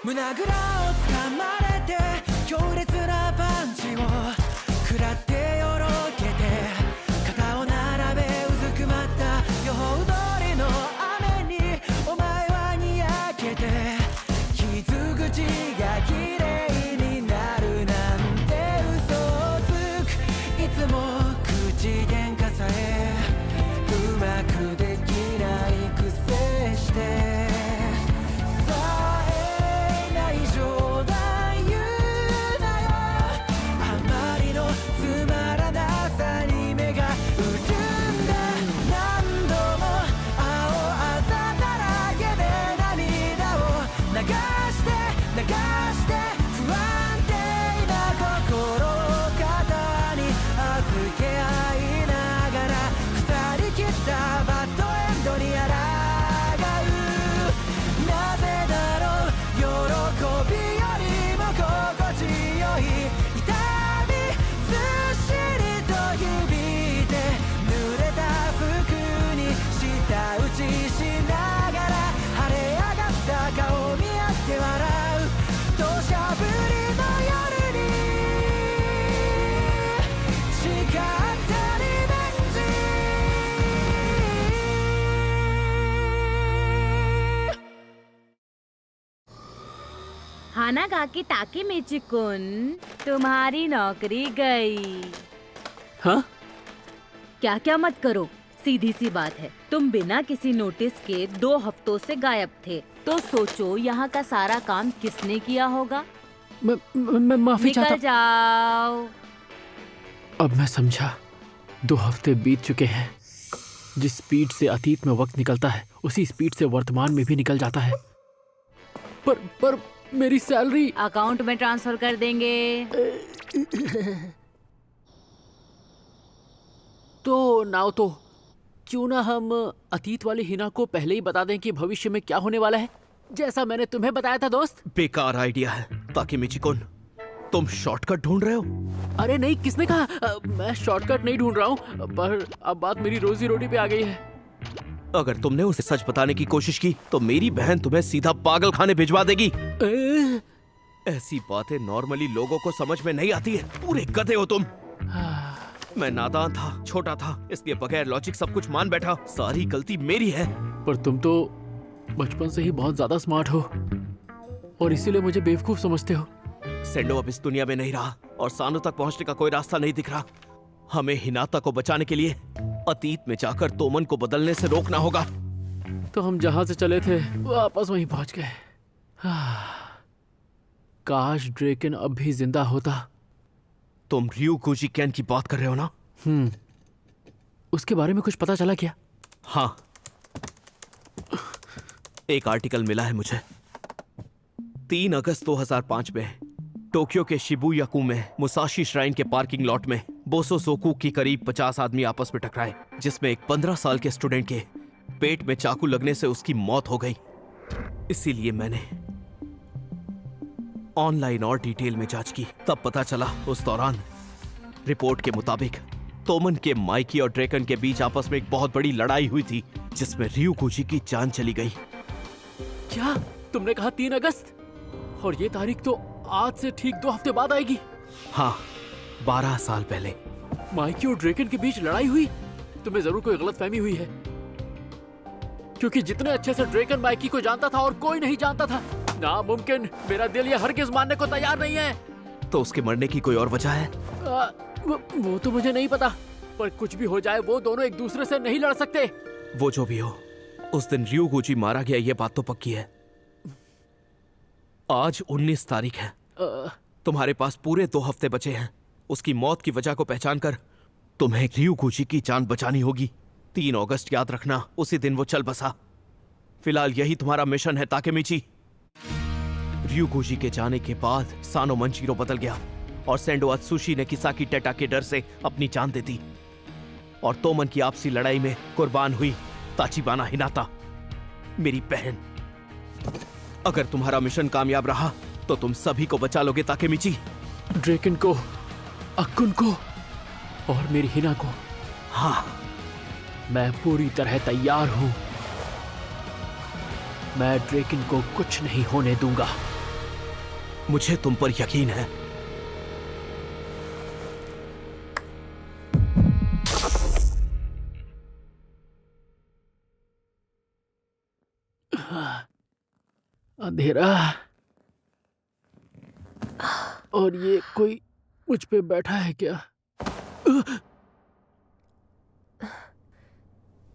胸ぐらを掴まれて強烈なパンチを食らってよろけて肩を並べうずくまった予報通りの雨にお前はにやけて傷口が綺麗になるなんて嘘をつくいつも口喧嘩さえうまくできないくせしてहानागाकी ताकेमिची-कुन, तुम्हारी नौकरी गई। हाँ? क्या क्या मत करो, सीधी सी बात है, तुम बिना किसी नोटिस के 2 हफ्तों से गायब थे, तो सोचो यहाँ का सारा काम किसने किया होगा। मैं माफी चाहता। निकल जाओ। अब मैं समझा, 2 हफ्ते बीत चुके हैं। जिस स्पीड से अतीत में वक्त निकलता है उसी स्पीड से वर्तमान में भी निकल जाता है। पर मेरी सैलरी अकाउंट में ट्रांसफर कर देंगे। तो नाउ तो क्यों ना हम अतीत वाली हिना को पहले ही बता दें कि भविष्य में क्या होने वाला है, जैसा मैंने तुम्हें बताया था दोस्त। बेकार आइडिया है ताकेमिची-कुन, तुम शॉर्टकट ढूंढ रहे हो? अरे नहीं, किसने कहा? मैं शॉर्टकट नहीं ढूंढ रहा हूँ, पर अब बात मेरी रोजी रोटी पे आ गई है। अगर तुमने उसे सच बताने की कोशिश की तो मेरी बहन तुम्हें सीधा पागल खाने भिजवा देगी। ऐसी बातें नॉर्मली लोगों को समझ में नहीं आती है, पूरे गधे हो तुम। मैं नादान था, छोटा था, इसलिए बगैर लॉजिक सब कुछ मान बैठा। सारी गलती मेरी है। पर तुम तो बचपन से ही बहुत ज्यादा स्मार्ट हो और इसीलिए मुझे बेवकूफ समझते हो। सेंडो अब इस दुनिया में नहीं रहा और सानो तक पहुंचने का कोई रास्ता नहीं दिख रहा। हमें हिनाता को बचाने के लिए अतीत में जाकर तोमन को बदलने से रोकना होगा। तो हम जहां से चले थे वापस वहीं पहुंच गए। काश ड्रेकन अब भी जिंदा होता। तुम ryuguji कैन की बात कर रहे हो ना? उसके बारे में कुछ पता चला क्या? हाँ, एक आर्टिकल मिला है मुझे। 3 अगस्त 2005 में टोक्यो के शिबुयाकू में मुसाशी श्राइन के पार्किंग लॉट में बोसोसोकू की करीब 50 आदमी आपस में टकराए, जिसमें एक 15 साल के स्टूडेंट के पेट में चाकू लगने से उसकी मौत हो गई। इसीलिए मैंने ऑनलाइन और डिटेल में जांच की, तब पता चला उस दौरान रिपोर्ट के मुताबिक तोमन के माइकी और ड्रेकन के बीच आपस में एक बहुत बड़ी लड़ाई हुई थी, जिसमें ryuguji की जान चली गई। क्या तुमने कहा 3 अगस्त? और ये तारीख तो आज से ठीक 2 हफ्ते बाद आएगी। हाँ, 12 साल पहले माइकी और ड्रेकन के बीच लड़ाई हुई। तुम्हें जरूर कोई गलतफहमी हुई है, क्योंकि जितने अच्छे से ड्रेकन माइकी को जानता था और कोई नहीं जानता था। नामुमकिन, मेरा दिल ये हरगिज मानने को तैयार नहीं है। तो उसके मरने की कोई और वजह है? वो तो मुझे नहीं पता, पर कुछ भी हो जाए वो दोनों एक दूसरे से नहीं लड़ सकते। वो जो भी हो, उस दिन ryuguji मारा गया, ये बात तो पक्की है। आज 19 तारीख है। तुम्हारे पास पूरे 2 हफ्ते बचे हैं। उसकी मौत की वजह को पहचान कर तुम्हें ryuguji की जान बचानी होगी। 3 अगस्त याद रखना, उसी दिन वो चल बसा। फिलहाल यही तुम्हारा मिशन है ताकेमिची। ryuguji के जाने के बाद सानो मंचिरो बदल गया और सेंडो अत्सुशी ने किसाकी टेटा के डर से अपनी जान दे दी, और तोमन की आपसी लड़ाई में कुर्बान हुई ताचिबाना हिनाता, मेरी बहन। अगर तुम्हारा मिशन कामयाब रहा तो तुम सभी को बचा लोगे ताकेमिची। ड्रेकन को, अक्कुन को और मेरी हिना को। हाँ, मैं पूरी तरह तैयार हूं। मैं ड्रेकन को कुछ नहीं होने दूंगा। मुझे तुम पर यकीन है। अंधेरा और ये कोई मुझ पे बैठा है क्या?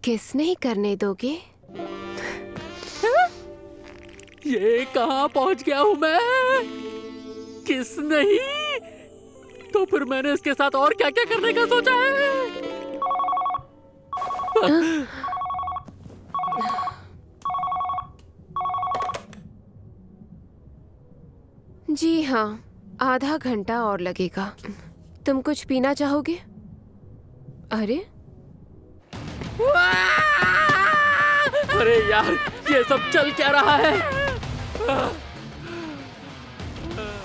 किस नहीं करने दोगे? ये कहाँ पहुंच गया हूँ मैं? किस नहीं? तो फिर मैंने इसके साथ और क्या क्या करने का सोचा है? जी हाँ, आधा घंटा और लगेगा। तुम कुछ पीना चाहोगे? अरे अरे यार, ये सब चल क्या रहा है?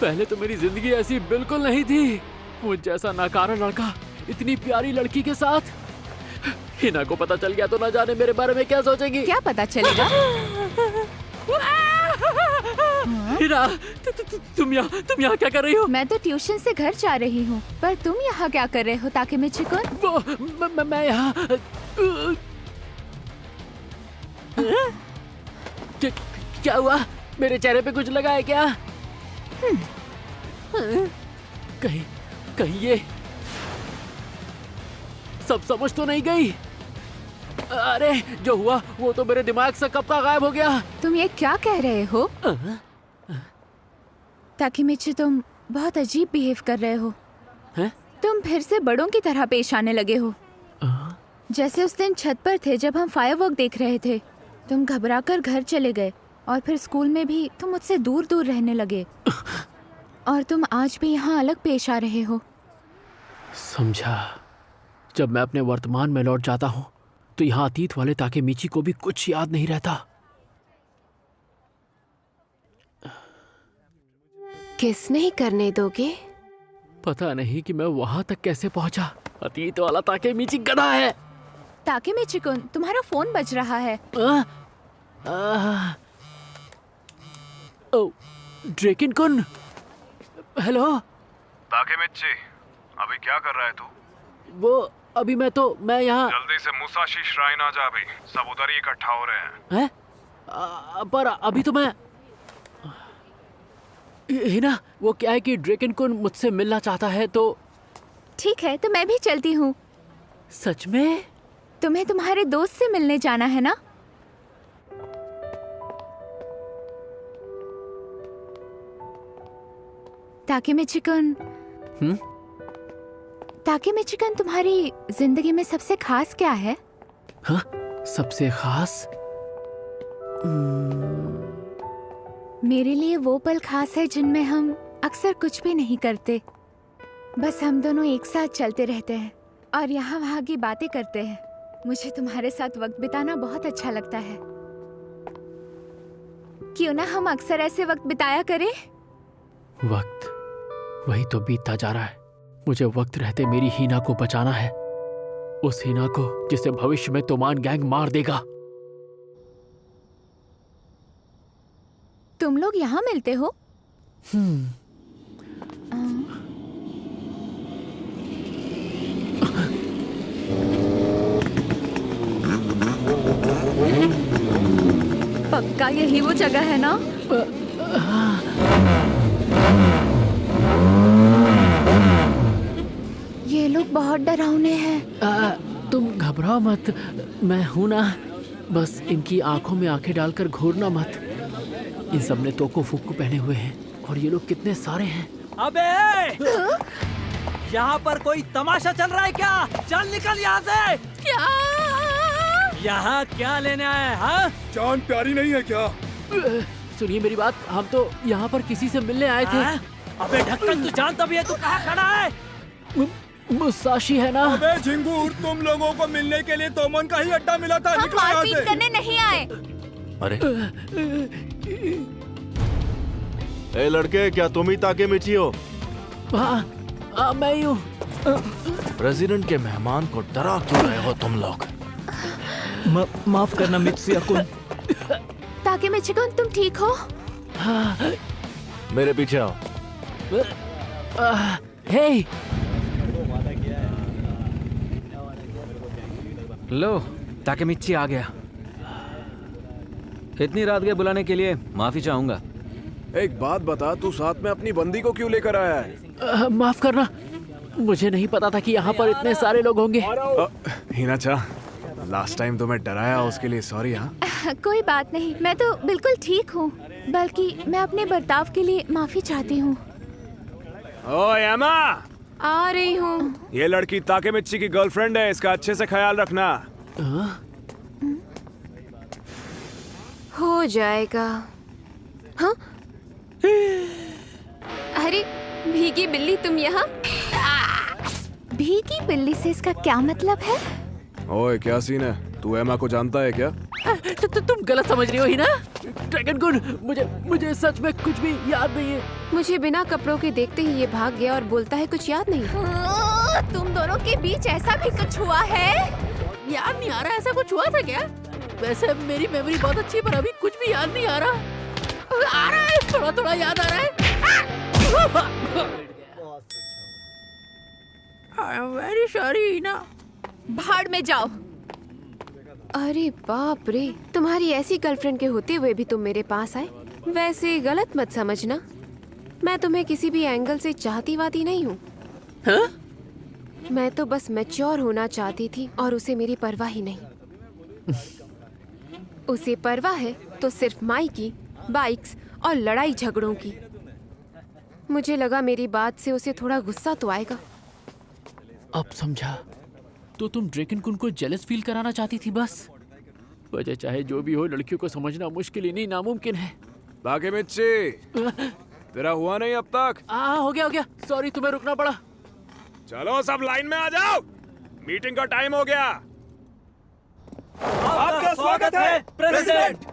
पहले तो मेरी जिंदगी ऐसी बिल्कुल नहीं थी। मुझ जैसा नाकारा लड़का इतनी प्यारी लड़की के साथ। हिना को पता चल गया तो ना जाने मेरे बारे में क्या सोचेगी। क्या पता चलेगा? हिना, तुम यहाँ क्या कर रही हो? मैं तो ट्यूशन से घर जा रही हूँ, पर तुम यहाँ क्या कर रहे हो ताकेमिची-कुन? वो मैं यहाँ क्या हुआ? मेरे चेहरे पे कुछ लगा है क्या? कहीं ये सब समझ तो नहीं गई? अरे जो हुआ वो तो मेरे दिमाग से कब का गायब हो गया। तुम ये क्या कह रहे हो? ताकेमिची, तुम बहुत अजीब बिहेव कर रहे हो। हैं? तुम फिर से बड़ों की तरह पेश आने लगे हो। जैसे उस दिन छत पर थे जब हम फायरवर्क देख रहे थे। तुम घबराकर घर चले गए और फिर स्कूल में भी तुम मुझसे दूर दूर रहने लगे। और तुम आज भी यहाँ अलग पेश आ रहे हो। समझा। जब मैं अपने वर्तमान में लौट जाता हूँ तो यहाँ अतीत वाले ताकेमिची को भी कुछ याद नहीं रहता। किस नहीं करने दोगे? पता नहीं कि मैं वहां तक कैसे पहुंचा। अतीत वाला ताकेमिची गधा है। ताकेमिची-कुन, तुम्हारा फोन बज रहा है। ओ, ड्रेकिन-कुन। हेलो। ताकेमिची, अभी क्या कर रहा है तू? वो अभी मैं यहाँ। जल्दी से मुसाशी श्राइन आ जा। अभी सब उधर ही इकट्ठा हो रहे हैं। हैं? पर अभी तो मैं हिना, वो क्या है कि ड्रेकिन-कुन मुझसे मिलना चाहता है तो। ठीक है, तो मैं भी चलती हूँ। सच में? तुम्हें तुम्हारे दोस्त से मिलने जाना है ना? ताकेमिची-कुन, ताकेमिची-कुन, तुम्हारी जिंदगी में सबसे खास क्या है? हाँ? सबसे खास? मेरे लिए वो पल खास है जिनमें हम अक्सर कुछ भी नहीं करते, बस हम दोनों एक साथ चलते रहते हैं और यहाँ वहाँ की बातें करते हैं। मुझे तुम्हारे साथ वक्त बिताना बहुत अच्छा लगता है। क्यों ना हम अक्सर ऐसे वक्त बिताया करें? वक्त वही तो बीतता जा रहा है। मुझे वक्त रहते मेरी हीना को बचाना है। उस हीना को जिसे भविष्य में तोमान गैंग मार देगा। तुम लोग यहाँ मिलते हो? पक्का यही वो जगह है ना? ये लोग बहुत डरावने हैं। तुम घबराओ मत, मैं हूं ना। बस इनकी आंखों में आंखें डालकर घूरना मत। इन सब ने तोको फुक्कू पहने हुए हैं और ये लोग कितने सारे हैं। अबे यहाँ पर कोई तमाशा चल रहा है क्या? चल निकल यहाँ से। क्या? यहाँ क्या लेने आया है? हाँ? जान प्यारी नहीं है क्या? सुनिए मेरी बात, हम तो यहाँ पर किसी से मिलने आए थे। हाँ? अबे ढक्कन, तू जानता भी है तू कहाँ खड़ा है? मुसाशी है ना? अबे झिंगूर, तुम लोगों को मिलने के लिए तोमन का ही अड्डा मिला था। हम निकलो यहाँ मारपीट से। करने नहीं आए। अरे ए लड़के, क्या तुम ही ताकेमिची हो? हाँ, मैं ही हूँ। प्रेसिडेंट के मेहमान को डरा क्यों रहे हो तुम लोग? माफ करना मित्सुया-कुन। ताकेमिची-कुन, तुम ठीक हो? मेरे पीछे आओ। हे लो ताकेमिची आ गया। इतनी रात के बुलाने के लिए माफी चाहूंगा। एक बात बता, तू साथ में अपनी बंदी को क्यों लेकर आया है? माफ करना, मुझे नहीं पता था कि यहाँ पर इतने सारे लोग होंगे। हिनाचा, लास्ट टाइम तो मैं डराया, उसके लिए सॉरी। हाँ, कोई बात नहीं, मैं तो बिल्कुल ठीक हूँ। बल्कि मैं अपने बर्ताव के लिए माफी चाहती हूँ। ओए एमा, आ रही हूँ। ये लड़की ताकेमिची की गर्लफ्रेंड है, इसका अच्छे से ख्याल रखना। हो जाएगा। हाँ? अरे भीगी बिल्ली, तुम यहाँ? भीगी बिल्ली से इसका क्या मतलब है? ओए क्या सीन है? तू एमा को जानता है क्या? तुम गलत समझ रही हो ही ना। ड्रैगन कुन, मुझे सच में कुछ भी याद नहीं है। मुझे बिना कपड़ों के देखते ही ये भाग गया और बोलता है कुछ याद नहीं। तुम दोनों के बीच ऐसा भी कुछ हुआ है? याद नहीं आ रहा, ऐसा कुछ हुआ था क्या? वैसे मेरी मेमोरी बहुत अच्छी है, पर अभी कुछ भी याद नहीं आ रहा। आ रहा है, थोड़ा थोड़ा याद आ रहा है। आई एम वेरी सॉरी ना। भाड़ में जाओ। अरे बाप रे, तुम्हारी ऐसी गर्लफ्रेंड के होते हुए भी तुम मेरे पास आए। वैसे गलत मत समझना, मैं तुम्हें किसी भी एंगल से चाहती वाती नहीं हूँ। हाँ? मैं तो बस मैच्योर होना चाहती थी और उसे मेरी परवाह ही नहीं। उसे परवाह है तो सिर्फ माई की, बाइक्स और लड़ाई झगड़ों की। मुझे लगा मेरी बात से उसे थोड़ा गुस्सा तो आएगा। अब समझा, तो तुम ड्रैगन कुन को जेलस फील कराना चाहती थी बस। वजह चाहे जो भी हो, लड़कियों को समझना मुश्किल ही नहीं नामुमकिन है। ताकेमिची, तेरा हुआ नहीं अब तक? हो गया। सॉरी, तुम्हें रुकना पड़ा। चलो सब लाइन में आ जाओ, मीटिंग का टाइम हो गया। आपका स्वागत है प्रेसिडेंट।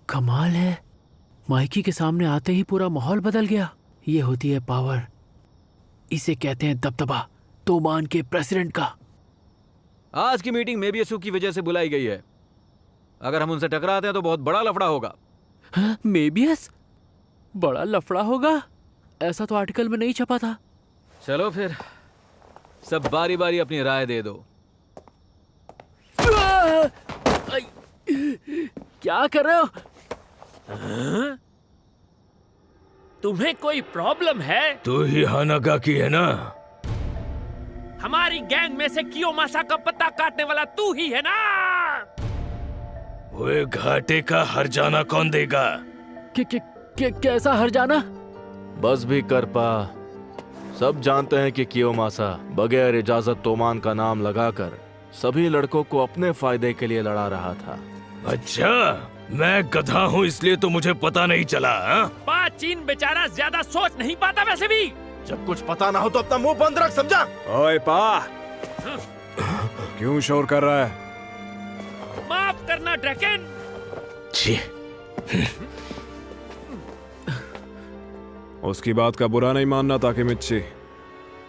कमाल है, माइकी के सामने आते ही पूरा माहौल बदल गया। ये होती है पावर, इसे कहते हैं दबदबा तोमान के प्रेसिडेंट का। आज की मीटिंग मेबियसू की वजह से बुलाई गई है। अगर हम उनसे टकराते हैं तो बहुत बड़ा लफड़ा होगा। हाँ, मेबियस बड़ा लफड़ा होगा? ऐसा तो आर्टिकल में नहीं छपा था। चलो फिर सब बारी बारी अपनी राय दे दो। क्या कर रहे हो? तुम्हें कोई प्रॉब्लम है? तू ही हानागा की है ना? हमारी गैंग में से कियोमासा का पत्ता काटने वाला तू ही है ना? वो घाटे का हर्जाना कौन देगा? कैसा हर जाना? बस भी कर पा। सब जानते हैं कि कियोमासा बगैर इजाजत तोमान का नाम लगाकर सभी लड़कों को अपने फायदे के लिए लड़ा रहा था। अच्छा, मैं गधा हूँ इसलिए तो मुझे पता नहीं चला। पाचीन बेचारा ज्यादा सोच नहीं पाता वैसे भी। जब कुछ पता ना हो तो अपना मुंह बंद रख, समझा? ओए पा, क्यों शोर कर रहा है? माफ करना ड्रैगन। छी, उसकी बात का बुरा नहीं मानना ताकेमिची।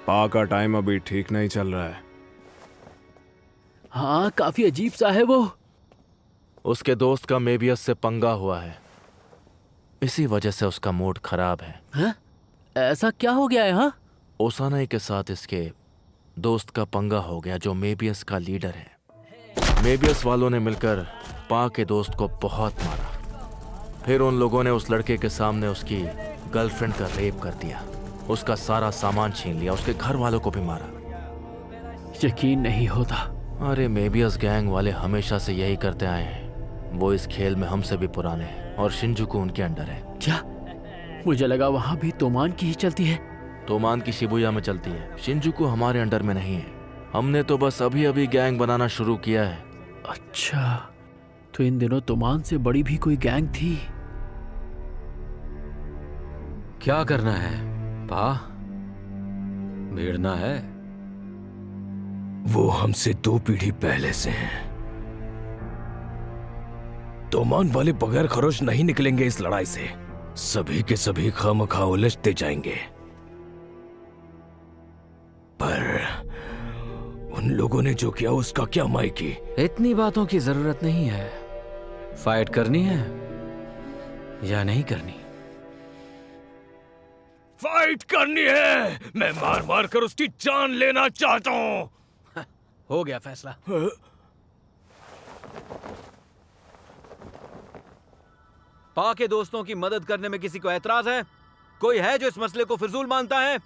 पा का टाइम अभी ठीक नहीं चल रहा है। हाँ, काफी अजीब सा है वो। उसके दोस्त का मेबियस से पंगा हुआ है, इसी वजह से उसका मूड खराब है। हाँ? ऐसा क्या हो गया है? हाँ, ओसानाई के साथ इसके दोस्त का पंगा हो गया जो मेबियस का लीडर है। मेबियस वालों ने मिलकर पा के दोस्त को बहुत मारा। फिर उन लोगों ने उस लड़के के सामने उसकी गर्लफ्रेंड का रेप कर दिया, उसका सारा सामान छीन लिया, उसके घर वालों को भी मारा। यकीन नहीं होता। अरे मेबियस गैंग वाले हमेशा से यही करते आए हैं। वो इस खेल में हमसे भी पुराने हैं और शिंजुकू उनके अंडर है। क्या? मुझे लगा वहाँ भी तोमान की ही चलती है। तोमान की शिबुया में चलती है, शिंजुकू हमारे अंडर में नहीं है। हमने तो बस अभी अभी गैंग बनाना शुरू किया है। अच्छा, तो इन दिनों तोमान से बड़ी भी कोई गैंग थी? क्या करना है पा? भिड़ना है? वो हमसे 2 पीढ़ी पहले से हैं। तोमान वाले बगैर खरोश नहीं निकलेंगे इस लड़ाई से। सभी के सभी खामखा उलझते जाएंगे। पर उन लोगों ने जो किया उसका क्या मायके? इतनी बातों की जरूरत नहीं है। फाइट करनी है या नहीं करनी? फाइट करनी है। मैं मार मार कर उसकी जान लेना चाहता हूं। हो गया फैसला। पा के दोस्तों की मदद करने में किसी को एतराज है? कोई है जो इस मसले को फिजूल मानता है?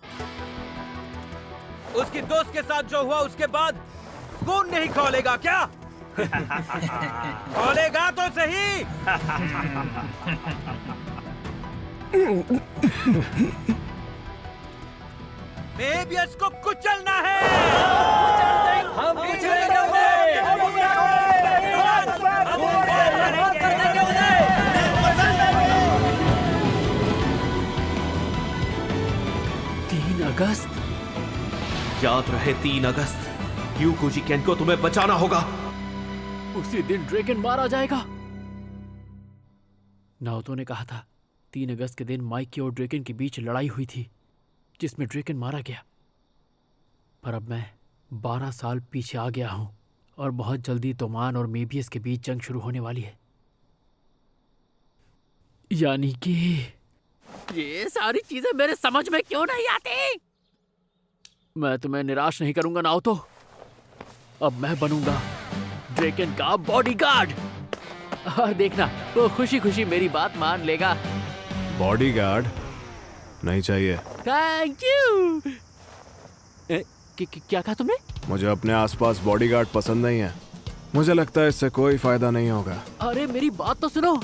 उसकी दोस्त के साथ जो हुआ उसके बाद कौन नहीं खोलेगा क्या? खोलेगा तो सही। मेबियस को कुचलना है। हम अगस्त, याद रहे 3 अगस्त। यूकुजी केन को तुम्हें बचाना होगा। उसी दिन ड्रेकन मारा जाएगा। नाओतो ने कहा था 3 अगस्त के दिन माइकी और ड्रेकन के बीच लड़ाई हुई थी जिसमें ड्रेकन मारा गया। पर अब मैं 12 साल पीछे आ गया हूं और बहुत जल्दी तोमान और मेबियस के बीच जंग शुरू होने वाली है। यानी कि ये सारी चीजें मेरे समझ में क्यों नहीं आती? मैं तुम्हें निराश नहीं करूंगा नाओतो। अब मैं बनूंगा ड्रेकन का बॉडीगार्ड। और देखना वो खुशी खुशी मेरी बात मान लेगा। बॉडीगार्ड नहीं चाहिए। Thank you. क्या कहा तुमने? मुझे अपने आसपास बॉडीगार्ड पसंद नहीं है। मुझे लगता है इससे कोई फायदा नहीं होगा। अरे मेरी बात तो सुनो।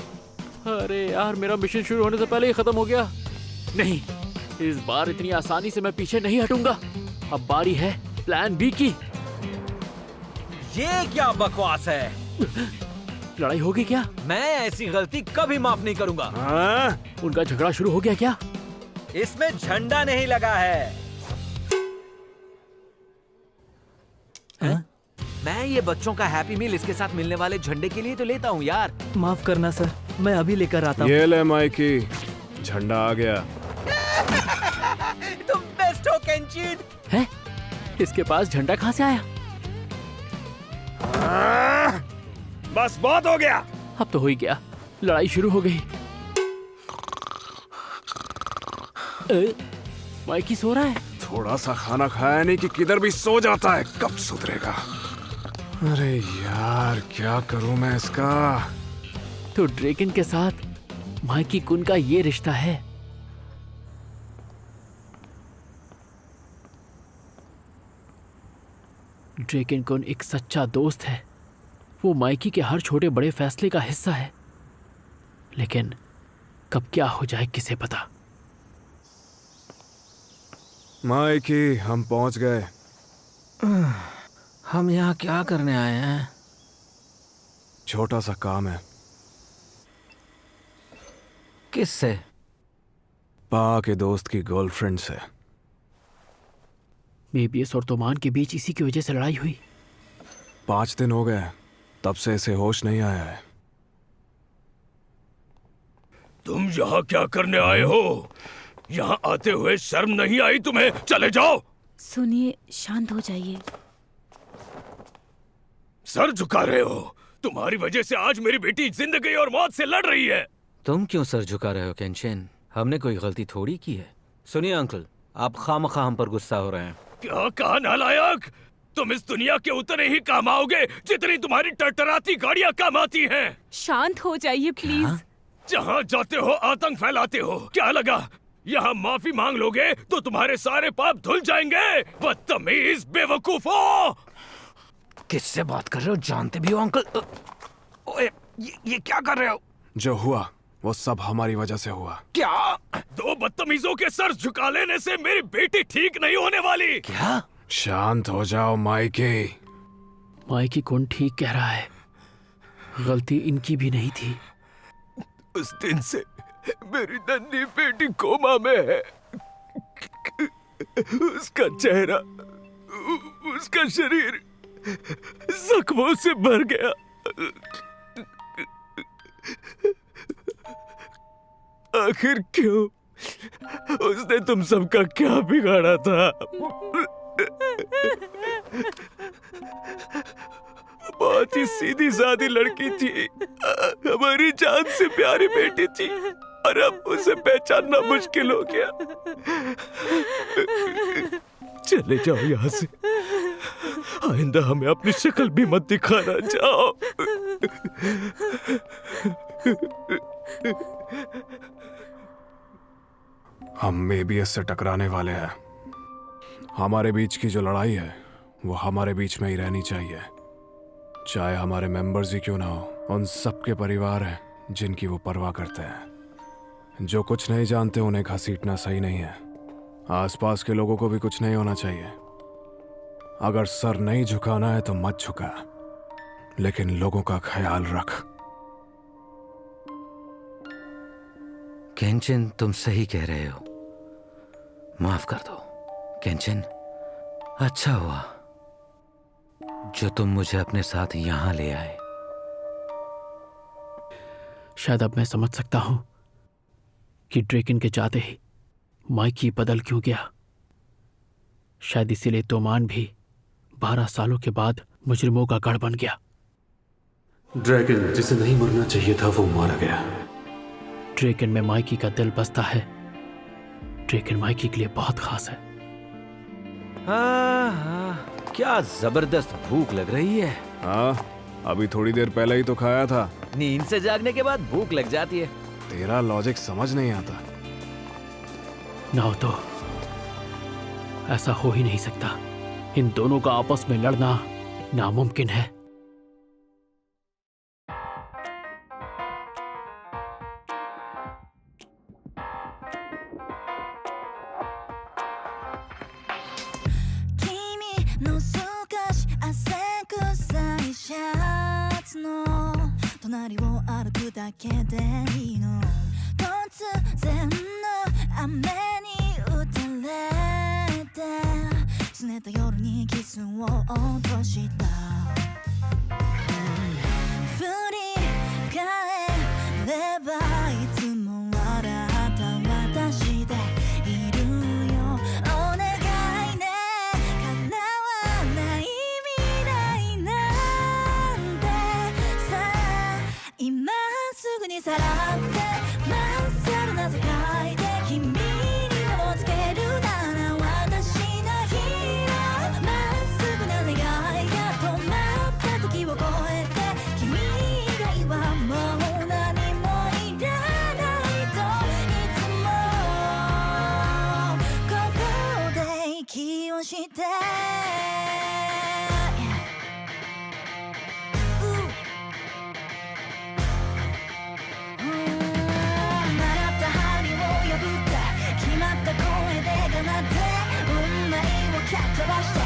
अरे यार मेरा मिशन शुरू होने से पहले ही खत्म हो गया। नहीं, इस बार इतनी आसानी से मैं पीछे नहीं हटूंगा। अब बारी है प्लान बी की। ये क्या बकवास है? लड़ाई होगी क्या? मैं ऐसी गलती कभी माफ नहीं करूंगा। उनका झगड़ा शुरू हो गया क्या? इसमें झंडा नहीं लगा है। मैं ये बच्चों का हैप्पी मील इसके साथ मिलने वाले झंडे के लिए तो लेता हूँ यार। माफ करना सर, मैं अभी लेकर आता हूँ। ये ले माइकी, झंडा आ गया। तुम बेस्ट हो केंचिन। है? इसके पास झंडा कहाँ से आया? बस बहुत हो गया। अब तो हो ही गया। लड़ाई शुरू हो गई। माइकी सो रहा है। थोड़ा सा खाना खाया नहीं कि किधर भी सो जाता है। कब सुधरेगा? अरे यार क्या करूं मैं इसका? तो ड्रेकन के साथ माइकी कुन का ये रिश्ता है। ड्रेकन कुन एक सच्चा दोस्त है। वो माइकी के हर छोटे बड़े फैसले का हिस्सा है। लेकिन कब क्या हो जाए किसे पता। माइकी हम पहुंच गए। हम यहाँ क्या करने आए हैं? छोटा सा काम है। किससे? पा के दोस्त की गर्लफ्रेंड से। मेबियस और तोमान के बीच इसी की वजह से लड़ाई हुई। 5 दिन हो गए, तब से इसे होश नहीं आया है। तुम यहाँ क्या करने आए हो? यहाँ आते हुए शर्म नहीं आई तुम्हें? चले जाओ। सुनिए, शांत हो जाइए। सर झुका रहे हो। तुम्हारी वजह से आज मेरी बेटी जिंदगी और मौत से लड़ रही है। तुम क्यों सर झुका रहे हो केंचिन? हमने कोई गलती थोड़ी की है। सुनिए अंकल, आप खामखा हम पर गुस्सा हो रहे हैं। क्या कहा नालायक? तुम इस दुनिया के उतने ही काम आओगे जितनी तुम्हारी टरटराती गाड़ियाँ काम आती हैं। शांत हो जाइए प्लीज। जहाँ जाते हो आतंक फैलाते हो। क्या लगा यहाँ माफी मांग लोगे तो तुम्हारे सारे पाप धुल जाएंगे? बदतमीज बेवकूफो। किससे बात कर रहे हो? जानते भी हो अंकल? ओए, ये क्या कर रहे हो? जो हुआ वो सब हमारी वजह से हुआ। क्या? 2 बदतमीजों के सर झुका लेने से मेरी बेटी ठीक नहीं होने वाली। क्या? शांत हो जाओ माइकी। माइकी कौन ठीक कह रहा है। गलती इनकी भी नहीं थी। उस दिन से मेरी नन्ही बेटी कोमा में है। उसका चेहरा, उसका शरीर जख्मों से भर गया। आखिर क्यों? उसने तुम सबका क्या बिगाड़ा था? बहुत ही सीधी सादी लड़की थी, हमारी जान से प्यारी बेटी थी, और अब उसे पहचानना मुश्किल हो गया। चले जाओ यहाँ से, आइंदा हमें अपनी शक्ल भी मत दिखाना। जाओ। हम मेबियस से टकराने वाले हैं। हमारे बीच की जो लड़ाई है वो हमारे बीच में ही रहनी चाहिए, चाहे हमारे मेंबर्स ही क्यों ना हो। उन सबके परिवार हैं जिनकी वो परवाह करते हैं। जो कुछ नहीं जानते उन्हें घसीटना सही नहीं है। आसपास के लोगों को भी कुछ नहीं होना चाहिए। अगर सर नहीं झुकाना है तो मत झुका, लेकिन लोगों का ख्याल रख। केंचिन, तुम सही कह रहे हो। माफ कर दो केंचिन। अच्छा हुआ जो तुम मुझे अपने साथ यहां ले आए। शायद अब मैं समझ सकता हूं कि ड्रेकन के जाते ही माइकी बदल क्यों गया। शायद इसीलिए तोमान भी 12 सालों के बाद मुजरिमों का गढ़ बन गया। ड्रैगन जिसे नहीं मरना चाहिए था वो मारा गया। ड्रेकन में माइकी का दिल बसता है। ड्रेकन माइकी के लिए बहुत खास है। क्या जबरदस्त भूख लग रही है। हाँ, अभी थोड़ी देर पहले ही तो खाया था। नींद से जागने के बाद भूख लग जाती है। तेरा लॉजिक समझ नहीं आता। ना हो तो ऐसा हो ही नहीं सकता। इन दोनों का आपस में लड़ना नामुमकिन है।決まった声で奏で運命を蹴っ飛ばして